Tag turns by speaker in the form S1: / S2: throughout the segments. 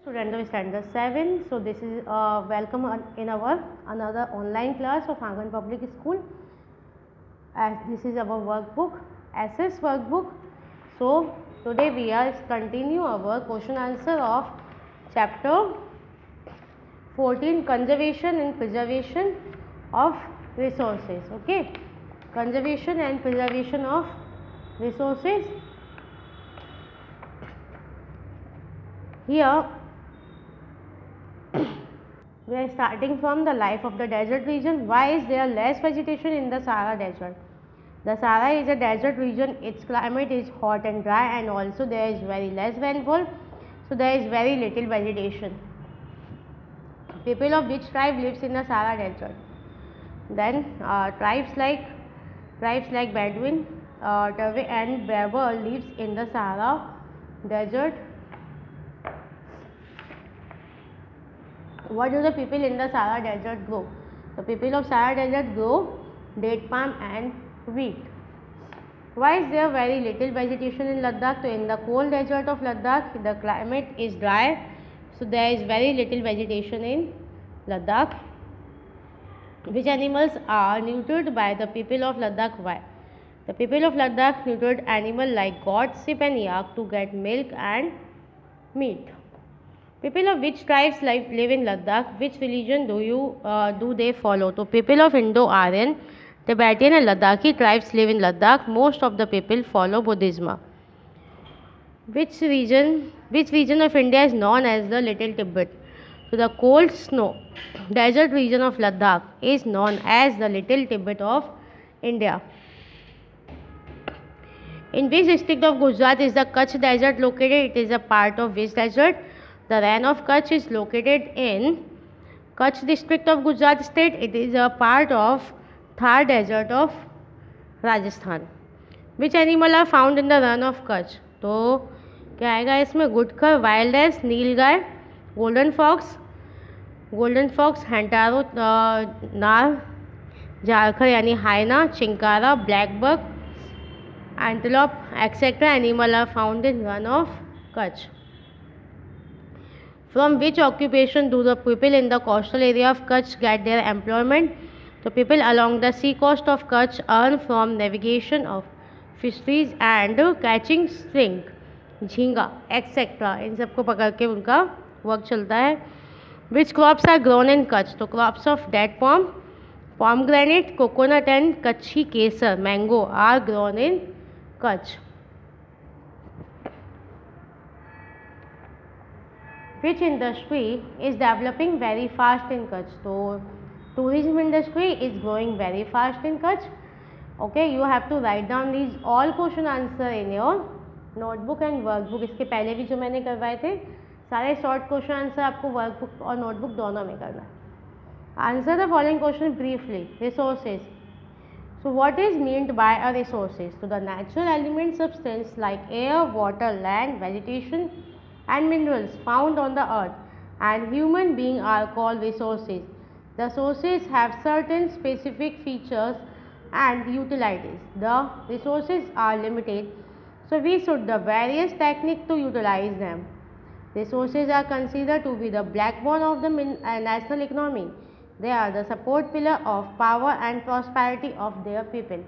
S1: Student of standard 7. So this is welcome in our another online class of Angan Public School. As this is our workbook, SS workbook. So today we are continue our question answer of chapter 14, conservation and preservation of resources. Okay, conservation and preservation of resources. Here we are starting from the life of the desert region. Why is there less vegetation in the Sahara desert? The Sahara is a desert region. Its climate is hot and dry, and also there is very less rainfall, so there is very little vegetation. People of which tribe lives in the Sahara desert? Then tribes like Bedouin, Tuareg and Berber lives in the Sahara desert. What do the people in the Sahara desert grow? The people of Sahara desert grow date palm and wheat. Why is there very little vegetation in Ladakh? So in the cold desert of Ladakh, the climate is dry, so there is very little vegetation in Ladakh. Which animals are neutered by the people of Ladakh? Why? The people of Ladakh neutered animals like goat, sheep and yak to get milk and meat. People of which tribes live in Ladakh? Which religion do they follow? So people of Indo-Aryan, Tibetan and Ladakhi tribes live in Ladakh. Most of the people follow Buddhism. Which region of India is known as the Little Tibet? So the cold snow desert region of Ladakh is known as the Little Tibet of India. In which district of Gujarat is the Kutch desert located? It is a part of which desert? The Rann of Kutch is located in Kutch district of Gujarat state. It is a part of Thar desert of Rajasthan. Which animal are found in the Rann of Kutch? तो क्या आएगा इसमें? गुटखर, wild ass, nilgai, golden fox, हैंटारो नार, जारखर यानी hyena, chinkara, black buck, antelope, etc. animal are found in Rann of Kutch. From which occupation do the people in the coastal area of Kutch get their employment? The people along the sea coast of Kutch earn from navigation of fisheries and catching shrimp, झींगा, etc. इन सबको पकड़ के उनका work चलता है. Which crops are grown in Kutch? तो crops of date palm, pomegranate, coconut and Kutchi kesar, mango are grown in Kutch. Which industry is developing very fast in Kutch? So tourism industry is growing very fast in Kutch. Okay, you have to write down these all question answer in your notebook and workbook. इसके पहले भी जो मैंने करवाए थे सारे short question answer आपको workbook और नोटबुक दोनों में करना है. Answer the following question briefly. Resources. So what is meant by a resources? So the natural element substance like air, water, land, vegetation and minerals found on the earth and human being are called resources. The sources have certain specific features and utilities. The resources are limited, so we should the various techniques to utilize them. Resources are considered to be the backbone of the national economy. They are the support pillar of power and prosperity of their people.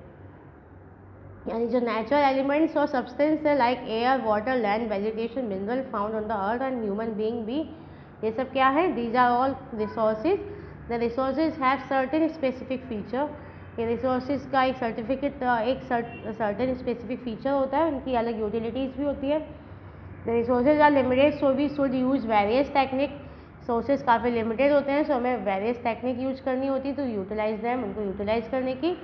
S1: यानी जो natural elements और substance है like air, water, land, vegetation, mineral found on the earth and human being भी, ये सब क्या है? These are all resources. The resources have certain specific feature. ये रिसोर्सेज का एक सर्टेन स्पेसिफिक फीचर होता है, उनकी अलग यूटिलिटीज़ भी होती है. The resources are limited, so we should use various technique. Sources काफ़ी लिमिटेड होते हैं, सो हमें वेरियस टेक्निक यूज करनी होती है टू यूटिलाइज दैम, उनको यूटिलाइज करने की.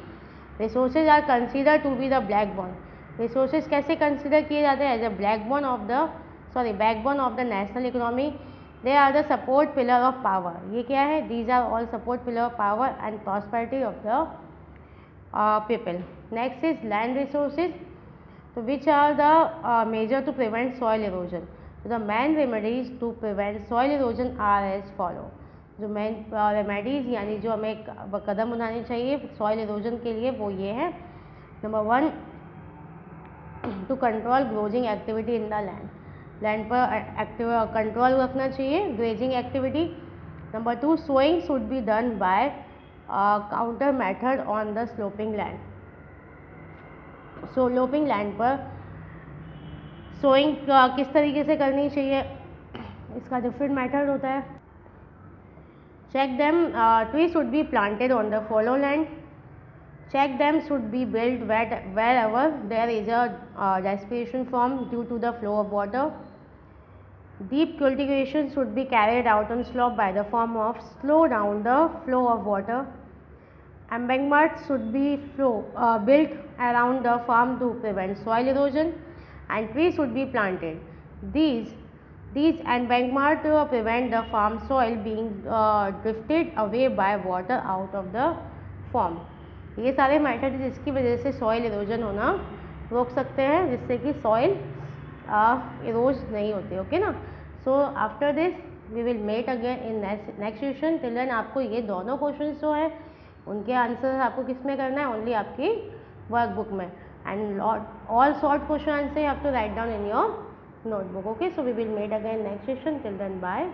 S1: Resources are consider to be the backbone. Resources कैसे कंसिडर किए जाते हैं? As a backbone of the national economy. They are the support pillar of power. ये क्या है? These are all support pillar of power and prosperity of the people. Next is land resources. तो which are the major to prevent soil erosion. So the main remedies to prevent soil erosion are as follow. जो main remedies यानी जो हमें कदम उठाने चाहिए soil erosion के लिए वो ये है. Number 1, to control grazing activity in the land. Land पर एक्टिव कंट्रोल रखना चाहिए, grazing activity. Number 2, sowing should be done by counter method on the sloping land. Sloping land पर सोइंग किस तरीके से करनी चाहिए, इसका डिफरेंट मेथड होता है। Check dam, tree should be planted on the fallow land. Check dam should be built wherever there is a respiration form due to the flow of water. Deep cultivation should be carried out on slope by the form of slow down the flow of water. Embankments should be built around the farm to prevent soil erosion, and trees should be planted. These embankments prevent the farm soil being drifted away by water out of the farm. ये सारे method जिसकी वजह से soil erosion होना रोक सकते हैं, जिससे कि सॉइल इरोज नहीं होती। ओके ना। So after this we will meet again in next session. Till then आपको ये दोनों क्वेश्चंस जो है उनके आंसर आपको किस में करना है, ओनली आपकी वर्कबुक में। And all short question answer you have to write down in your notebook. Okay, so we will meet again next session. Till then bye.